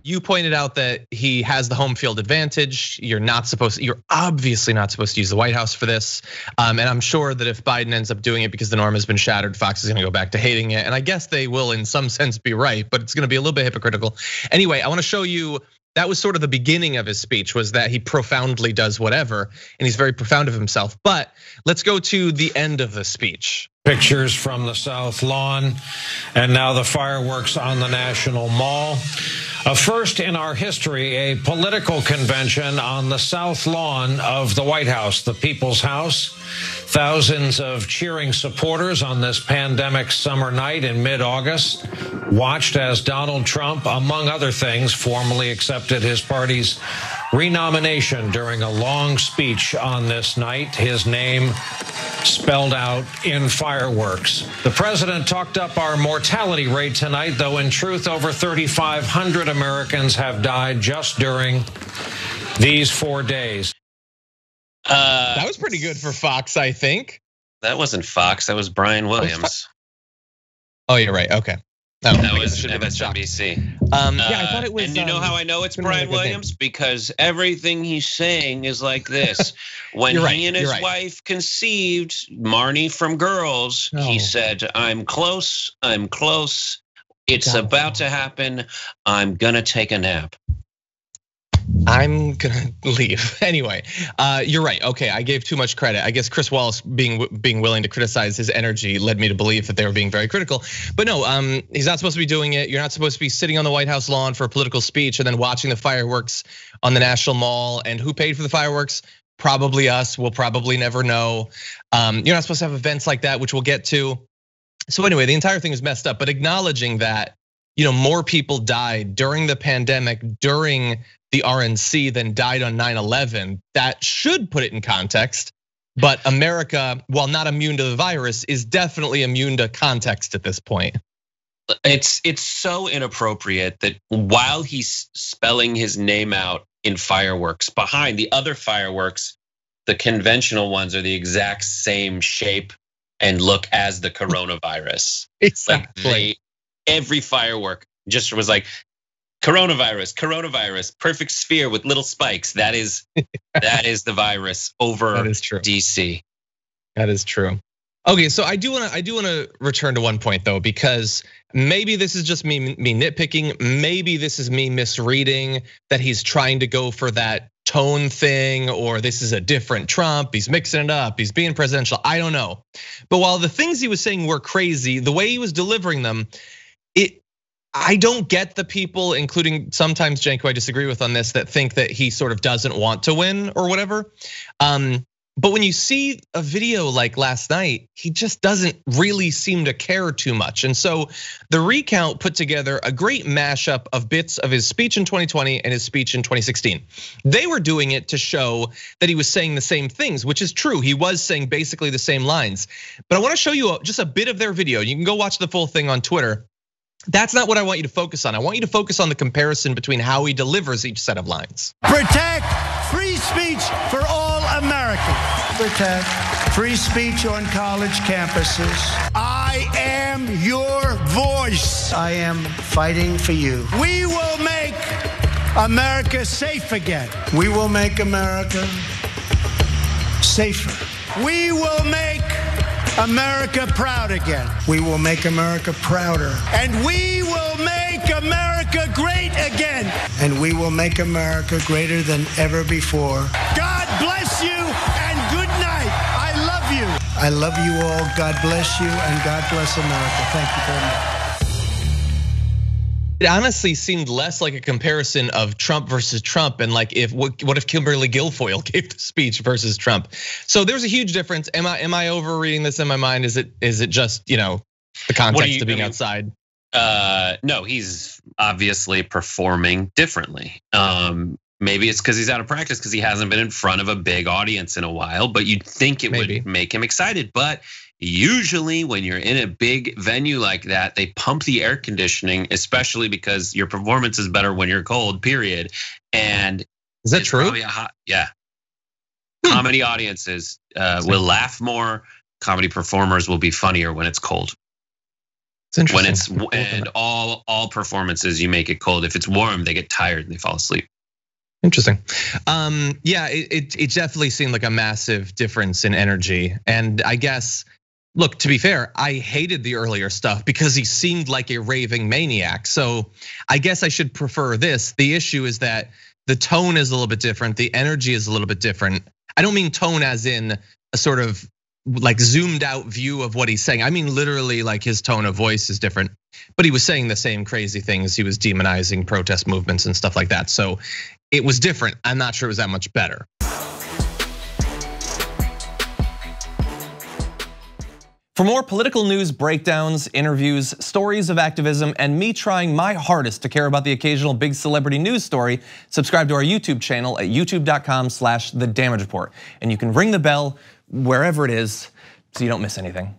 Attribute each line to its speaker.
Speaker 1: You pointed out that he has the home field advantage. You're obviously not supposed to use the White House for this. And I'm sure that if Biden ends up doing it because the norm has been shattered, Fox is gonna go back to hating it. And I guess they will in some sense be right, but it's gonna be a little bit hypocritical. Anyway, I wanna show you, that was sort of the beginning of his speech, was that he profoundly does whatever, and he's very profound of himself. But let's go to the end of the speech.
Speaker 2: Pictures from the South Lawn, and now the fireworks on the National Mall. A first in our history, a political convention on the South Lawn of the White House, the People's House. Thousands of cheering supporters on this pandemic summer night in mid-August watched as Donald Trump, among other things, formally accepted his party's renomination during a long speech on this night. His name spelled out in fireworks. The president talked up our mortality rate tonight, though in truth, over 3,500 Americans have died just during these 4 days.
Speaker 1: That was pretty good for Fox, I think.
Speaker 3: That wasn't Fox, that was Brian Williams.
Speaker 1: Oh, you're right, okay.
Speaker 3: That was MSNBC.
Speaker 1: Yeah, I thought it was.
Speaker 3: And you know how I know it's Brian Williams? Because everything he's saying is like this. When he and his wife conceived Marnie from Girls, he said, I'm close, it's about to happen, I'm gonna take a nap.
Speaker 1: I'm gonna leave. Anyway, you're right. Okay, I gave too much credit. I guess Chris Wallace being willing to criticize his energy led me to believe that they were being very critical. But no, he's not supposed to be doing it. You're not supposed to be sitting on the White House lawn for a political speech and then watching the fireworks on the National Mall. And who paid for the fireworks? Probably us. We'll probably never know. You're not supposed to have events like that, which we'll get to. So anyway, the entire thing is messed up. But acknowledging that, more people died during the pandemic, during the RNC than died on 9/11, that should put it in context. But America, while not immune to the virus, is definitely immune to context at this point.
Speaker 3: It's so inappropriate that while he's spelling his name out in fireworks, behind the other fireworks, the conventional ones are the exact same shape and look as the coronavirus.
Speaker 1: Exactly.
Speaker 3: Every firework just was like, coronavirus, perfect sphere with little spikes. That is the virus over DC.
Speaker 1: That is true. Okay, so I do want to return to one point though, because maybe this is just me nitpicking. Maybe this is me misreading that he's trying to go for that tone thing, or this is a different Trump. He's mixing it up. He's being presidential. I don't know. But while the things he was saying were crazy, the way he was delivering them, I don't get the people, including sometimes Janko I disagree with on this, that think that he sort of doesn't want to win or whatever. But when you see a video like last night, he just doesn't really seem to care too much. And so the recount put together a great mashup of bits of his speech in 2020 and his speech in 2016. They were doing it to show that he was saying the same things, which is true. He was saying basically the same lines. But I want to show you just a bit of their video. You can go watch the full thing on Twitter. That's not what I want you to focus on. I want you to focus on the comparison between how he delivers each set of lines.
Speaker 4: Protect free speech for all Americans. Protect free speech on college campuses. I am your voice. I am fighting for you. We will make America safe again. We will make America safer. We will make America proud again. We will make America prouder. And we will make America great again. And we will make America greater than ever before. God bless you and good night. I love you. I love you all. God bless you and God bless America. Thank you very much.
Speaker 1: It honestly seemed less like a comparison of Trump versus Trump, and like what if Kimberly Guilfoyle gave the speech versus Trump? So there's a huge difference. Am I overreading this in my mind? Is it just the context of being outside?
Speaker 3: No, he's obviously performing differently. Maybe it's because he's out of practice because he hasn't been in front of a big audience in a while. But you'd think it would make him excited, but. Usually when you're in a big venue like that, they pump the air conditioning, especially because your performance is better when you're cold, period. And
Speaker 1: is that true?
Speaker 3: Yeah. Comedy audiences will laugh more. Comedy performers will be funnier when it's cold.
Speaker 1: It's interesting.
Speaker 3: When it's and all performances, you make it cold. If it's warm, they get tired and they fall asleep.
Speaker 1: Interesting. Yeah, it definitely seemed like a massive difference in energy. And I guess, look, to be fair, I hated the earlier stuff because he seemed like a raving maniac. So I guess I should prefer this. The issue is that the tone is a little bit different. The energy is a little bit different. I don't mean tone as in a sort of like zoomed out view of what he's saying. I mean, literally like his tone of voice is different, but he was saying the same crazy things. He was demonizing protest movements and stuff like that. So it was different. I'm not sure it was that much better.
Speaker 5: For more political news breakdowns, interviews, stories of activism, and me trying my hardest to care about the occasional big celebrity news story, subscribe to our YouTube channel at youtube.com/The Damage Report. And you can ring the bell wherever it is so you don't miss anything.